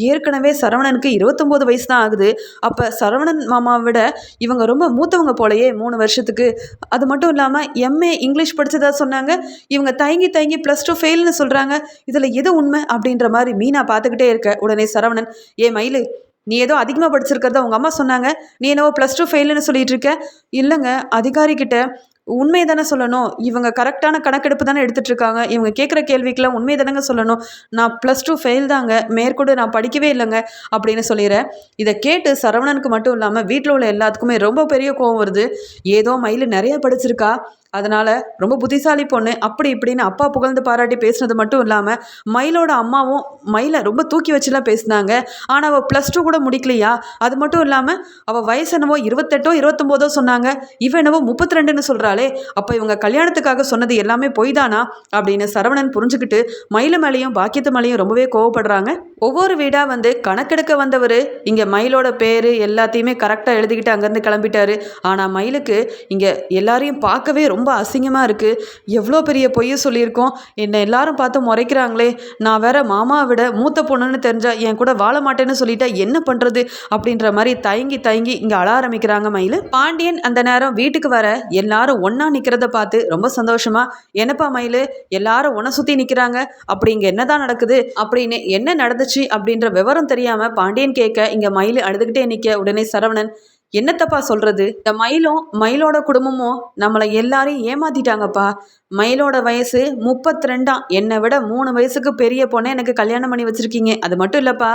ஏற்கனவே சரவணனுக்கு 29 வயசு தான் ஆகுது. அப்போ சரவணன் மாமாவை விட இவங்க ரொம்ப மூத்தவங்க போலையே 3 வருஷத்துக்கு. அது மட்டும் இல்லாமல் எம்ஏ இங்கிலீஷ் படித்ததா சொன்னாங்க, இவங்க தயங்கி தயங்கி +2 ஃபெயில்னு சொல்கிறாங்க, இதில் எது உண்மை அப்படின்ற மாதிரி மீனா பார்த்துக்கிட்டே இருக்க, உடனே சரவணன், மயிலு நீ ஏதோ அதிகமாக படிச்சிருக்கிறத உங்கள் அம்மா சொன்னாங்க, நீ என்னவோ +2 ஃபெயிலுன்னு சொல்லிட்டு இருக்க. இல்லைங்க, அதிகாரிக்கிட்ட உண்மையை தானே சொல்லணும், இவங்க கரெக்டான கணக்கெடுப்பு தானே எடுத்துகிட்ருக்காங்க, இவங்க கேட்குற கேள்விக்கெல்லாம் உண்மையை தானேங்க சொல்லணும், நான் +2 ஃபெயில் தாங்க, மேற்கொண்டு நான் படிக்கவே இல்லைங்க அப்படின்னு சொல்லிடுறேன். இதை கேட்டு சரவணனுக்கு மட்டும் இல்லாமல் வீட்டில் உள்ள எல்லாத்துக்குமே ரொம்ப பெரிய கோவம் வருது. ஏதோ மயில் நிறைய படிச்சிருக்கா, அதனால் ரொம்ப புத்திசாலி பொண்ணு அப்படி இப்படின்னு அப்பா புகழ்ந்து பாராட்டி பேசுனது மட்டும் இல்லாமல் மயிலோட அம்மாவும் மயிலை ரொம்ப தூக்கி வச்சுலாம் பேசினாங்க. ஆனால் அவள் +2 கூட முடிக்கலையா, அது மட்டும் இல்லாமல் அவள் வயசு என்னவோ 28ஓ 29ஓ சொன்னாங்க, இவன் என்னவோ 32ன்னு சொல்கிறாளே, அப்போ இவங்க கல்யாணத்துக்காக சொன்னது எல்லாமே பொய் தானா அப்படின்னு சரவணன் புரிஞ்சுக்கிட்டு மயில மேலேயும் பாக்கியத்து மேலேயும் ரொம்பவே கோவப்படுறாங்க. ஒவ்வொரு வீடாக வந்து கணக்கெடுக்க வந்தவர் இங்கே மயிலோட பேர் எல்லாத்தையுமே கரெக்டாக எழுதிக்கிட்டு அங்கேருந்து கிளம்பிட்டாரு. ஆனால் மயிலுக்கு இங்கே எல்லாரையும் பார்க்கவே ரொம்ப ரொம்ப அசிங்கமாக இருக்குது. எவ்வளோ பெரிய பொய்யை சொல்லியிருக்கோம், என்னை எல்லாரும் பார்த்து முறைக்கிறாங்களே, நான் வேற மாமாவை விட மூத்த பொண்ணுன்னு தெரிஞ்சா என் கூட வாழ மாட்டேன்னு சொல்லிட்டா என்ன பண்ணுறது அப்படின்ற மாதிரி தயங்கி தயங்கி இங்கே அழ ஆரம்பிக்கிறாங்க மயில். பாண்டியன் அந்த நேரம் வீட்டுக்கு வர எல்லாரும் ஒன்றா நிற்கிறத பார்த்து ரொம்ப சந்தோஷமா, என்னப்பா மயில் எல்லாரும் உன்னை சுற்றி நிற்கிறாங்க, அப்படி இங்கே என்னதான் நடக்குது அப்படின்னு என்ன நடந்துச்சு அப்படின்ற விவரம் தெரியாமல் பாண்டியன் கேட்க இங்கே மயில் அழுதுகிட்டே நிற்க உடனே சரவணன், என்னத்தப்பா சொல்கிறது, இந்த மயிலும் மயிலோட குடும்பமும் நம்மளை எல்லாரையும் ஏமாத்திட்டாங்கப்பா. மயிலோட வயசு 32, என்னை விட 3 வயசுக்கு பெரிய பொண்ணை எனக்கு கல்யாணம் பண்ணி வச்சுருக்கீங்க. அது மட்டும் இல்லைப்பா,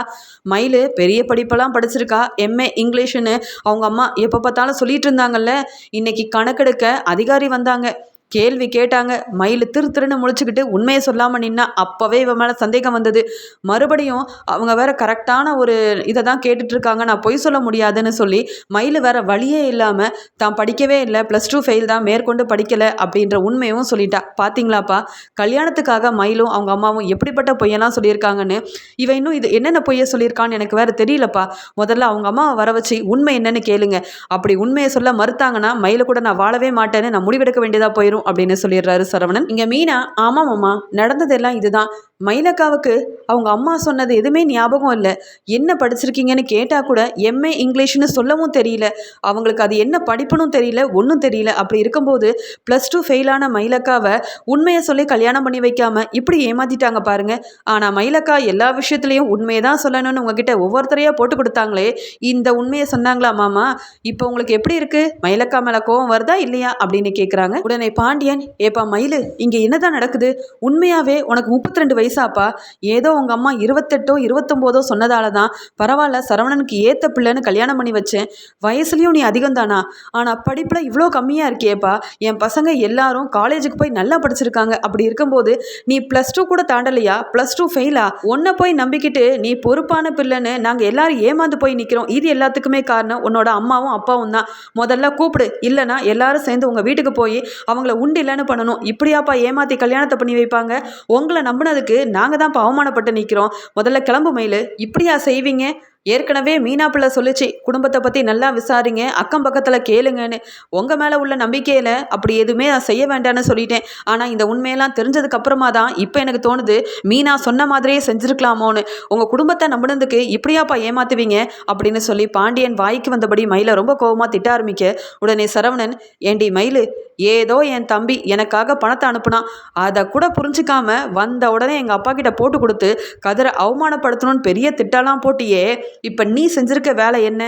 மயில் பெரிய படிப்பெல்லாம் படிச்சிருக்கா, எம்ஏ இங்கிலீஷுன்னு அவங்க அம்மா எப்போ பார்த்தாலும் சொல்லிட்டு இருந்தாங்கல்ல. இன்னைக்கு கணக்கெடுக்க அதிகாரி வந்தாங்க, கேள்வி கேட்டாங்க. மயில் திருன்னு முழிச்சுக்கிட்டு உண்மையை சொல்லாமல் நின்னா. அப்போவே இவன் மேலே சந்தேகம் வந்தது. மறுபடியும் அவங்க வேற கரெக்டான ஒரு இதை தான் கேட்டுட்ருக்காங்க, நான் பொய் சொல்ல முடியாதுன்னு சொல்லி மயில் வேற வழியே இல்லாமல் தான் படிக்கவே இல்லை, +2 ஃபெயில் தான், மேற்கொண்டு படிக்கலை அப்படின்ற உண்மையும் சொல்லிட்டா. பார்த்தீங்களாப்பா, கல்யாணத்துக்காக மயிலும் அவங்க அம்மாவும் எப்படிப்பட்ட பொய்யெல்லாம் சொல்லியிருக்காங்கன்னு. இவன் இன்னும் இது என்னென்ன பொய்யை சொல்லியிருக்கான்னு எனக்கு வேற தெரியலப்பா. முதல்ல அவங்க அம்மாவை வர வச்சு உண்மை என்னன்னு கேளுங்க. அப்படி உண்மையை சொல்ல மறுத்தாங்கன்னா மயில கூட நான் வாழவே மாட்டேன்னு நான் முடிவெடுக்க வேண்டியதாக போயிடும் அப்படின்னு சொல்லிடுறாரு சரவணன். இங்க மீனா, ஆமாம் அம்மா, நடந்ததெல்லாம் இதுதான். மயிலக்காவுக்கு அவங்க அம்மா சொன்னது எதுவுமே ஞாபகம் இல்லை. என்ன படிச்சிருக்கீங்கன்னு கேட்டால் கூட எம்ஏ இங்கிலீஷ்னு சொல்லவும் தெரியல. அவங்களுக்கு அது என்ன படிப்புன்னு தெரியல, ஒன்றும் தெரியல. அப்படி இருக்கும்போது +2 ஃபெயிலான மயிலக்காவை உண்மையை சொல்லி கல்யாணம் பண்ணி வைக்காம இப்படி ஏமாத்திட்டாங்க பாருங்க. ஆனால் மயிலக்கா எல்லா விஷயத்துலையும் உண்மையை தான் சொல்லணும்னு உங்ககிட்ட ஒவ்வொருத்தரையாக போட்டு கொடுத்தாங்களே, இந்த உண்மையை சொன்னாங்களா மாமா? இப்போ உங்களுக்கு எப்படி இருக்கு? மயிலக்கா மேலே கோவம் வருதா இல்லையா அப்படின்னு கேட்குறாங்க. உடனே பாண்டியன், ஏப்பா மயிலு, இங்கே என்னதான் நடக்குது? உண்மையாவே உனக்கு 32 வயசாப்பா? ஏதோ உங்க அம்மா 28ஓ 29ஓ சொன்னதால தான் பரவாயில்ல சரவணனுக்கு ஏத்த பிள்ளைன்னு கல்யாணம் பண்ணி வச்சேன். வயசுலயும் நீ அதிகம் தானா? ஆனா படிப்புல இவ்வளோ கம்மியா இருக்கியேப்பா. என் பசங்க எல்லாரும் காலேஜுக்கு போய் நல்லா படிச்சிருக்காங்க. அப்படி இருக்கும்போது நீ +2 கூட தாண்டலையா? +2 ஃபெயிலா? உன்னை போய் நம்பிக்கிட்டு நீ பொறுப்பான பிள்ளைன்னு நாங்க எல்லாரும் ஏமாந்து போய் நிக்கிறோம். இது எல்லாத்துக்குமே காரணம் உன்னோட அம்மாவும் அப்பாவும் தான். முதல்ல கூப்பிடு, இல்லைன்னா எல்லாரும் சேர்ந்து உங்க வீட்டுக்கு போய் அவங்கள உண்டு இல்லைன்னு பண்ணணும். இப்படியாப்பா ஏமாத்தி கல்யாணத்தை பண்ணி வைப்பாங்க? உங்களை நம்பினதுக்கு நாங்கள் தான் அவமானப்பட்டு நிற்கிறோம். முதல்ல கிளம்பு மயில். இப்படியா செய்வீங்க? ஏற்கனவே மீனா பிள்ளை சொல்லிச்சு, குடும்பத்தை பற்றி நல்லா விசாரிங்க, அக்கம் பக்கத்தில் கேளுங்கன்னு. உங்கள் மேலே உள்ள நம்பிக்கையில் அப்படி எதுவுமே நான் செய்ய வேண்டான்னு சொல்லிட்டேன். ஆனால் இந்த உண்மையெல்லாம் தெரிஞ்சதுக்கு அப்புறமா தான் இப்போ எனக்கு தோணுது, மீனா சொன்ன மாதிரியே செஞ்சுருக்கலாமோன்னு. உங்கள் குடும்பத்தை நம்பினதுக்கு இப்படியாப்பா ஏமாத்துவீங்க அப்படின்னு சொல்லி பாண்டியன் வாய்க்கு வந்தபடி மயிலை ரொம்ப கோபமாக திட்ட ஆரம்பிக்க உடனே சரவணன், ஏண்டி மயில், ஏதோ என் தம்பி எனக்காக பணத்தை அனுப்புனான், அதை கூட புரிஞ்சிக்காம வந்த உடனே எங்கள் அப்பா கிட்ட போட்டு கொடுத்து கதிரை அவமானப்படுத்தணும்னு பெரிய திட்டம்லாம் போட்டியே. இப்போ நீ செஞ்சிருக்க வேலை என்ன?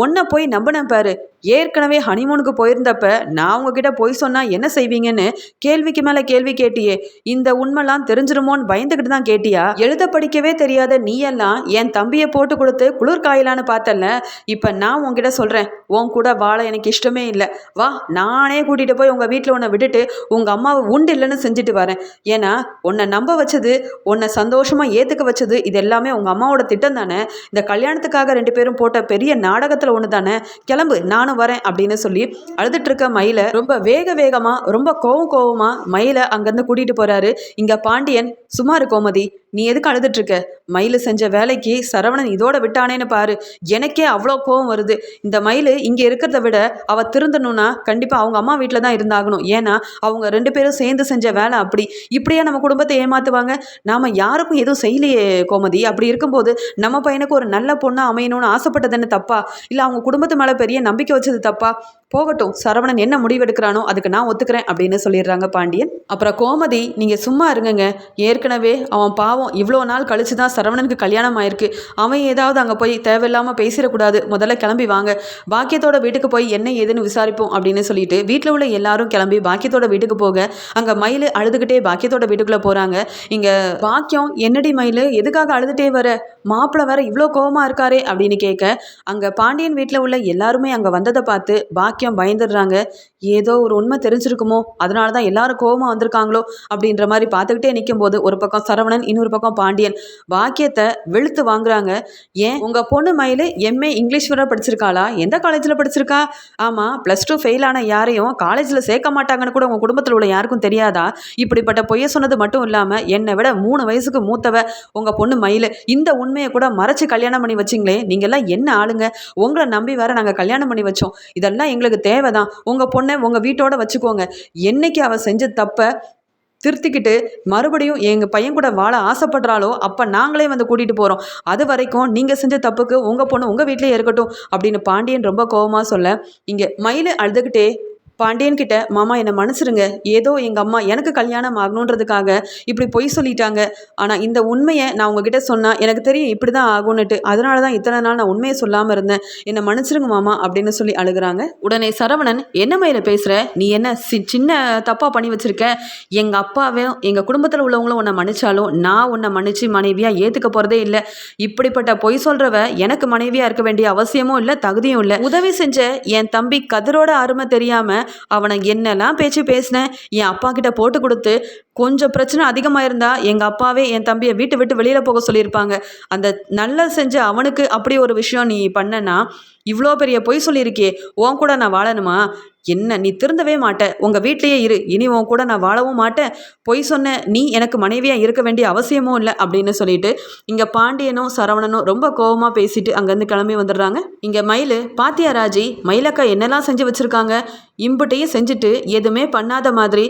உன்னை போய் நம்பினேன் பாரு. ஏற்கனவே ஹனிமூனுக்கு போயிருந்தப்ப நான் உங்ககிட்ட போய் சொன்னால் என்ன செய்வீங்கன்னு கேள்விக்கு மேலே கேள்வி கேட்டியே. இந்த உண்மைலாம் தெரிஞ்சிருமோன்னு பயந்துக்கிட்டு தான் கேட்டியா? எழுத படிக்கவே தெரியாத நீ எல்லாம் என் தம்பியை போட்டு கொடுத்து குளிர் காயலான்னு பார்த்தல. இப்போ நான் உங்ககிட்ட சொல்கிறேன், உன் கூட வாழ எனக்கு இஷ்டமே இல்லை. வா, நானே கூட்டிகிட்டு போய் உங்கள் வீட்டில் உன்னை விட்டுட்டு உங்கள் அம்மாவை உண்டு இல்லைன்னு செஞ்சுட்டு வரேன். ஏன்னா உன்னை நம்ப வச்சது, உன்னை சந்தோஷமாக ஏற்றுக்க வச்சது, இது எல்லாமே உங்கள் அம்மாவோட திட்டம் தானே. இந்த கல்யாணத்துக்காக 2 பேரும் போட்ட பெரிய நாடகத்தில் ஒன்று தானே. கிளம்பு, நானும் வரேன் அப்படின்னு சொல்லி அழுதுட்டு இருக்க மயிலை ரொம்ப வேகமா ரொம்ப கோவமா மயிலை அங்கேருந்து கூட்டிட்டு போறாரு. இங்க பாண்டியன், சுமார் கோமதி, நீ எதுக்கு அழுதுட்டு இருக்க? மயில் செஞ்ச வேலைக்கு சரவணன் இதோட விட்டானேன்னு பாரு. எனக்கே அவ்வளோ கோவம் வருது. இந்த மயில் இங்கே இருக்கிறத விட அவள் திருந்தணும்னா கண்டிப்பாக அவங்க அம்மா வீட்டில் தான் இருந்தாகணும். ஏன்னா அவங்க 2 பேரும் சேர்ந்து செஞ்ச வேலை அப்படி. இப்படியா நம்ம குடும்பத்தை ஏமாற்றுவாங்க? நாம் யாருக்கும் எதுவும் செய்யலையே கோமதி. அப்படி இருக்கும்போது நம்ம பையனுக்கு ஒரு நல்ல பொண்ணாக அமையணும்னு ஆசைப்பட்டதுன்னு தப்பா? இல்லை அவங்க குடும்பத்து மேலே பெரிய நம்பிக்கை வச்சது தப்பா? போகட்டும், சரவணன் என்ன முடிவெடுக்கிறானோ அதுக்கு நான் ஒத்துக்கிறேன் அப்படின்னு சொல்லிடுறாங்க பாண்டியன். அப்புறம் கோமதி, நீங்கள் சும்மா இருங்கங்க. ஏற்கனவே அவன் பாவம் இவ்வளோ நாள் கழிச்சு தான் சரவணனுக்கு கல்யாணம் ஆயிருக்கு. அவன் ஏதாவது அங்கே போய் தேவையில்லாமல் பேசிடக்கூடாது. முதல்ல கிளம்பி வாங்க, பாக்கியத்தோட வீட்டுக்கு போய் என்ன ஏதுன்னு விசாரிப்போம் அப்படின்னு சொல்லிட்டு வீட்டில் உள்ள எல்லாரும் கிளம்பி பாக்கியத்தோட வீட்டுக்கு போக அங்கே மயில் அழுதுகிட்டே பாக்கியத்தோட வீட்டுக்குள்ளே போகிறாங்க. இங்கே பாக்கியம், என்னடி மயில் எதுக்காக அழுதுகிட்டே வர? மாப்பிள்ளை வேற இவ்வளோ கோவமாக இருக்காரே அப்படின்னு கேட்க அங்கே பாண்டியன் வீட்டில் உள்ள எல்லாருமே அங்கே வந்ததை பார்த்து பாக்கியம் பயந்துடுறாங்க. ஏதோ ஒரு உண்மை தெரிஞ்சிருக்குமோ, அதனால தான் எல்லாரும் கோவமாக வந்திருக்காங்களோ அப்படின்ற மாதிரி பார்த்துக்கிட்டே நிற்கும் போது ஒரு பக்கம் சரவணன், இன்னொரு பக்கம் பாண்டியன் பாக்கியத்தை வெளுத்து வாங்குறாங்க. ஏன் உங்கள் பொண்ணு மயில் எம்ஏ இங்கிலீஷ் வரை படிச்சிருக்காளா? எந்த காலேஜில் படிச்சிருக்கா? ஆமாம், +2 ஃபெயில் ஆன யாரையும் காலேஜில் சேர்க்க மாட்டாங்கன்னு கூட உங்கள் குடும்பத்தில் உள்ள யாருக்கும் தெரியாதா? இப்படிப்பட்ட பொய்யை சொன்னது மட்டும் இல்லாமல் என்னை விட 3 வயசுக்கு மூத்தவ உங்கள் பொண்ணு மயில். இந்த உண்மையை கூட மறைச்சு கல்யாணம் பண்ணி வச்சிங்களே, நீங்கள்லாம் என்ன ஆளுங்க? உங்களை நம்பி வேற நாங்கள் கல்யாணம் பண்ணி வச்சோம். இதெல்லாம் எங்களுக்கு தேவைதான். உங்கள் பொண்ணை உங்கள் வீட்டோட வச்சுக்கோங்க. என்னைக்கு அவள் செஞ்ச தப்பை திருத்திக்கிட்டு மறுபடியும் எங்கள் பையன் கூட வாழ ஆசைப்படுறாளோ அப்போ நாங்களே வந்து கூட்டிகிட்டு போகிறோம். அது வரைக்கும் நீங்கள் செஞ்ச தப்புக்கு உங்கள் பொண்ணு உங்கள் வீட்டிலே இருக்கட்டும் அப்படின்னு பாண்டியன் ரொம்ப கோபமாக சொல்ல, இங்கே மயில் அழுதுகிட்டே பாண்டியன் கிட்ட, மாமா என்னை மன்னிச்சிருங்க, ஏதோ எங்கள் அம்மா எனக்கு கல்யாணம் ஆகணுன்றதுக்காக இப்படி பொய் சொல்லிட்டாங்க. ஆனால் இந்த உண்மையை நான் உங்ககிட்ட சொன்னால் எனக்கு தெரியும் இப்படி தான் ஆகும்னுட்டு, அதனால தான் இத்தனை நாள் நான் உண்மையை சொல்லாமல் இருந்தேன், என்னை மன்னிச்சிருங்க மாமா அப்படின்னு சொல்லி அழுகிறாங்க. உடனே சரவணன், என்ன மயில பேசுகிற, நீ என்ன சின்ன தப்பாக பண்ணி வச்சுருக்க, எங்கள் அப்பாவும் எங்கள் குடும்பத்தில் உள்ளவங்களும் உன்னை மன்னிச்சாலும் நான் உன்னை மன்னிச்சு மனைவியாக ஏற்றுக்க போகிறதே இல்லை. இப்படிப்பட்ட பொய் சொல்கிறவ எனக்கு மனைவியாக இருக்க வேண்டிய அவசியமும் இல்லை, தகுதியும் இல்லை. உதவி செஞ்ச என் தம்பி கதிரோட அருமை தெரியாமல் அவனை என்னெல்லாம் பேச்சு பேசினேன். என் அப்பா கிட்ட போட்டு கொடுத்து கொஞ்சம் பிரச்சனை அதிகமாக இருந்தால் எங்கள் அப்பாவே என் தம்பியை வீட்டு விட்டு வெளியில் போக சொல்லியிருப்பாங்க. அந்த நல்ல செஞ்ச அவனுக்கு அப்படி ஒரு விஷயம் நீ பண்ணனா, இவ்வளோ பெரிய பொய் சொல்லியிருக்கே, உன் கூட நான் வாழணுமா? என்ன நீ திருந்தவே மாட்டேன், உங்கள் வீட்லேயே இரு, இனி உன் கூட நான் வாழவும் மாட்டேன், பொய் சொன்ன நீ எனக்கு மனைவியாக இருக்க வேண்டிய அவசியமும் இல்லை அப்படின்னு சொல்லிட்டு இங்கே பாண்டியனும் சரவணனும் ரொம்ப கோபமாக பேசிட்டு அங்கேருந்து கிளம்பி வந்துடுறாங்க. இங்கே மயில், பாத்தியா ராஜி, மயிலக்கா என்னெல்லாம் செஞ்சு வச்சுருக்காங்க, இம்புட்டையும் செஞ்சுட்டு எதுவுமே பண்ணாத மாதிரி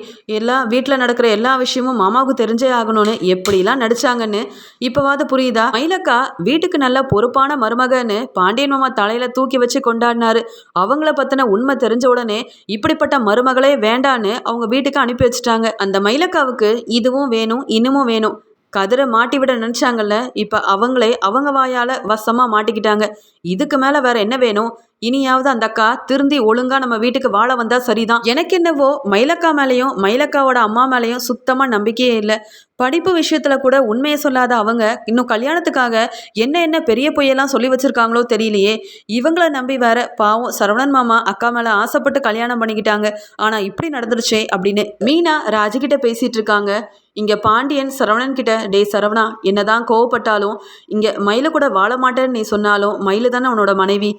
வீட்டில் நடக்கிற எல்லா விஷயமும் மாமாவுக்கு தெரிஞ்சே ஆகணும்னு எப்படிலாம் நடிச்சாங்கன்னு இப்போவாது புரியுதா? மயிலக்கா வீட்டுக்கு நல்ல பொறுப்பான மருமகன்னு பாண்டியன் மாமா தலையில் தூக்கி வச்சு கொண்டாடினாரு. அவங்கள பற்றின உண்மை தெரிஞ்ச உடனே இப்படிப்பட்ட மருமகளே வேண்டான்னு அவங்க வீட்டுக்கு அனுப்பி வச்சுட்டாங்க. அந்த மயிலக்காவுக்கு இதுவும் வேணும் இன்னமும் வேணும். கதிரை மாட்டி விட நினச்சாங்கல்ல, இப்போ அவங்களே அவங்க வாயால் வசமாக மாட்டிக்கிட்டாங்க. இதுக்கு மேலே வேற என்ன வேணும்? இனியாவது அந்த அக்கா திருந்தி ஒழுங்கா நம்ம வீட்டுக்கு வாழ வந்தா சரிதான். எனக்கு என்னவோ மயிலக்கா மேலேயும் மயிலக்காவோட அம்மா மேலேயும் சுத்தமாக நம்பிக்கையே இல்லை. படிப்பு விஷயத்துல கூட உண்மையை சொல்லாத அவங்க இன்னும் கல்யாணத்துக்காக என்ன பெரிய பொய்யெல்லாம் சொல்லி வச்சிருக்காங்களோ தெரியலையே. இவங்கள நம்பி வேற பாவம் சரவணன் மாமா அக்கா மேலே ஆசைப்பட்டு கல்யாணம் பண்ணிக்கிட்டாங்க. ஆனால் இப்படி நடந்துருச்சே அப்படின்னு மீனா ராஜிக்கிட்ட பேசிட்டு இருக்காங்க. இங்கே பாண்டியன் சரவணன் கிட்ட, டே சரவணா, என்னதான் கோவப்பட்டாலும் இங்கே மயில கூட வாழ மாட்டேன்னு நீ சொன்னாலும் மயில தானே உன்னோட மனைவி,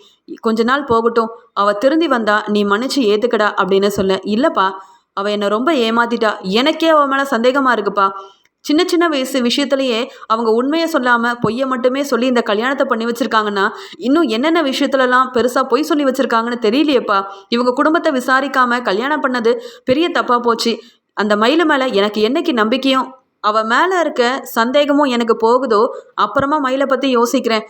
கொஞ்ச நாள் போகட்டும், அவள் திருந்தி வந்தா நீ மன்னிச்சு ஏற்றுக்கடா அப்படின்னு சொல்ல. இல்லைப்பா, அவள் என்னை ரொம்ப ஏமாத்திட்டா, எனக்கே அவள் மேலே சந்தேகமாக இருக்குப்பா. சின்ன சின்ன விஷயத்துலையே அவங்க உண்மையை சொல்லாமல் பொய்யை மட்டுமே சொல்லி இந்த கல்யாணத்தை பண்ணி வச்சுருக்காங்கன்னா இன்னும் என்னென்ன விஷயத்துலலாம் பெருசாக பொய் சொல்லி வச்சுருக்காங்கன்னு தெரியலையேப்பா. இவங்க குடும்பத்தை விசாரிக்காமல் கல்யாணம் பண்ணது பெரிய தப்பாக போச்சு. அந்த மயில மேலே எனக்கு என்னைக்கு நம்பிக்கையும் அவள் மேலே இருக்க சந்தேகமும் எனக்கு போகுதோ அப்புறமா மயிலை பற்றி யோசிக்கிறேன்.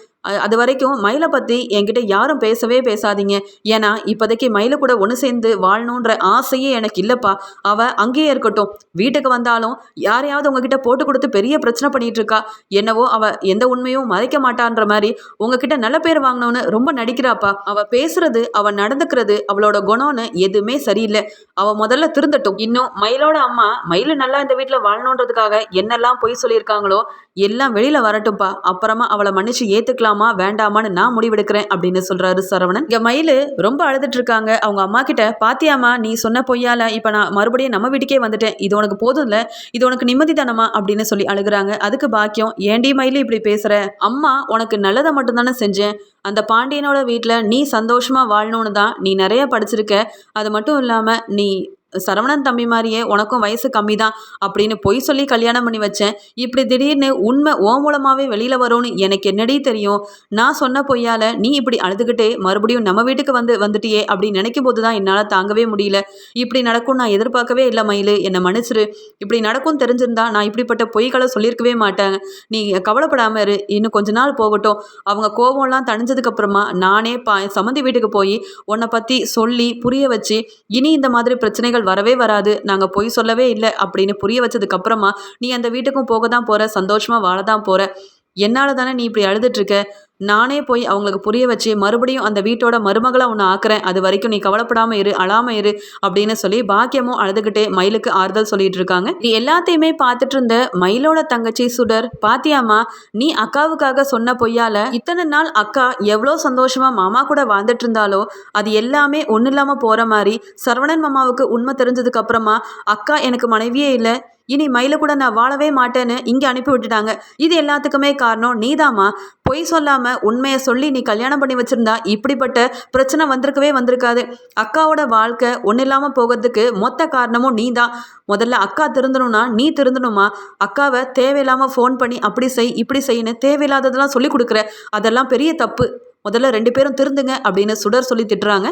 அது வரைக்கும் மயிலை பற்றி என்கிட்ட யாரும் பேசவே பேசாதீங்க. ஏன்னா இப்போதைக்கு மயிலை கூட ஒன்று சேர்ந்து வாழணுன்ற ஆசையே எனக்கு இல்லைப்பா. அவள் அங்கேயே இருக்கட்டும். வீட்டுக்கு வந்தாலும் யாரையாவது உங்ககிட்ட போட்டு கொடுத்து பெரிய பிரச்சனை பண்ணிகிட்டு இருக்கா. என்னவோ அவள் எந்த உண்மையும் மறைக்க மாட்டான்ற மாதிரி உங்ககிட்ட நல்ல பேர் வாங்கணும்னு ரொம்ப நடிக்கிறாப்பா. அவள் பேசுறது, அவள் நடந்துக்கிறது, அவளோட குணம்னு எதுவுமே சரியில்லை. அவள் முதல்ல திருந்தட்டும். இன்னும் மயிலோட அம்மா மயில் நல்லா இந்த வீட்டில் வாழணுன்றதுக்காக என்னெல்லாம் பொய் சொல்லியிருக்காங்களோ எல்லாம் வெளியில் வரட்டும்ப்பா. அப்புறமா அவளை மன்னிச்சு ஏற்றுக்கலாம் வேண்டாமான்னு நான் முடிவெடுக்கிறேன் அப்படின்னு சொல்றாரு சரவணன். இங்க மயிலு ரொம்ப அழுதுட்டு இருக்காங்க. அவங்க அம்மா கிட்ட, பாத்தியாமா நீ சொன்ன பொய்யால இப்ப நான் மறுபடியும் நம்ம வீட்டுக்கே வந்துட்டேன், இது உனக்கு போதும் இல்ல, இது உனக்கு நிம்மதி தானமா அப்படின்னு சொல்லி அழுகுறாங்க. அதுக்கு பாக்கியம், ஏண்டி மயிலு இப்படி பேசுற, அம்மா உனக்கு நல்லதை மட்டும் தானே செஞ்சேன். அந்த பாண்டியனோட வீட்டில் நீ சந்தோஷமா வாழணும்னு தான் நீ நிறைய படிச்சிருக்க. அது மட்டும் இல்லாம நீ சரவணன் தம்பி மாதிரியே உனக்கும் வயசு கம்மி தான் அப்படின்னு பொய் சொல்லி கல்யாணம் பண்ணி வச்சேன். இப்படி திடீர்னு உண்மை ஓ மூலமாகவே வெளியில் வரும்னு எனக்கு என்னடி தெரியும். நான் சொன்ன பொய்யால் நீ இப்படி அழுதுகிட்டே மறுபடியும் நம்ம வீட்டுக்கு வந்துட்டியே அப்படின்னு நினைக்கும் போது தான் என்னால் தாங்கவே முடியல. இப்படி நடக்கும் நான் எதிர்பார்க்கவே இல்லை மயிலு, என்னை மன்னிச்சிரு. இப்படி நடக்கும் தெரிஞ்சிருந்தா நான் இப்படிப்பட்ட பொய்களை சொல்லியிருக்கவே மாட்டேன். நீ கவலைப்படாமல் இரு, இன்னும் கொஞ்ச நாள் போகட்டும். அவங்க கோபம்லாம் தணிஞ்சதுக்கப்புறமா நானே சம்மந்தி வீட்டுக்கு போய் உன்னை பற்றி சொல்லி புரிய வச்சு இனி இந்த மாதிரி பிரச்சனைகள் வரவே வராது, நாங்கள் பொய் சொல்லவே இல்லை அப்படின்னு புரிய வச்சதுக்கு அப்புறமா நீ அந்த வீட்டுக்கும் போக தான் போற, சந்தோஷமா வாழ தான் போற. என்னால தானே நீ இப்படி அழுதுட்டு இருக்க. நானே போய் அவங்களுக்கு புரிய வச்சு மறுபடியும் அந்த வீட்டோட மருமகளை ஒன்று ஆக்குறேன். அது வரைக்கும் நீ கவலைப்படாமல் இரு, அழாமல் இரு அப்படின்னு சொல்லி பாக்கியமும் அழுதுகிட்டே மயிலுக்கு ஆறுதல் சொல்லிட்டு இருக்காங்க. இது எல்லாத்தையுமே பார்த்துட்டு இருந்த மயிலோட தங்கச்சி சுடர், பாத்தியாமா நீ அக்காவுக்காக சொன்ன பொய்யால இத்தனை நாள் அக்கா எவ்வளோ சந்தோஷமா மாமா கூட வாழ்ந்துட்டு இருந்தாலோ அது எல்லாமே ஒன்றும் இல்லாமல் போகிற மாதிரி சரவணன் மாமாவுக்கு உண்மை தெரிஞ்சதுக்கு அப்புறமா அக்கா எனக்கு மனைவியே இல்லை, இனி மயில கூட நான் வாழவே மாட்டேன்னு இங்கே அனுப்பி விட்டுட்டாங்க. இது எல்லாத்துக்குமே காரணம் நீதாமா. பொய் சொல்லாமல் உண்மையை சொல்லி நீ கல்யாணம் பண்ணி வச்சுருந்தா இப்படிப்பட்ட பிரச்சனை வந்திருக்காது. அக்காவோட வாழ்க்கை ஒன்றும் இல்லாமல் போகிறதுக்கு மொத்த காரணமும் நீ தான். முதல்ல அக்கா திருந்தணும்னா நீ திருந்தணுமா. அக்காவை தேவையில்லாமல் ஃபோன் பண்ணி அப்படி செய் இப்படி செய்யணும் தேவையில்லாததெல்லாம் சொல்லி கொடுக்குற, அதெல்லாம் பெரிய தப்பு. முதல்ல 2 பேரும் திருந்துங்க அப்படின்னு சுடர் சொல்லி திட்டுறாங்க.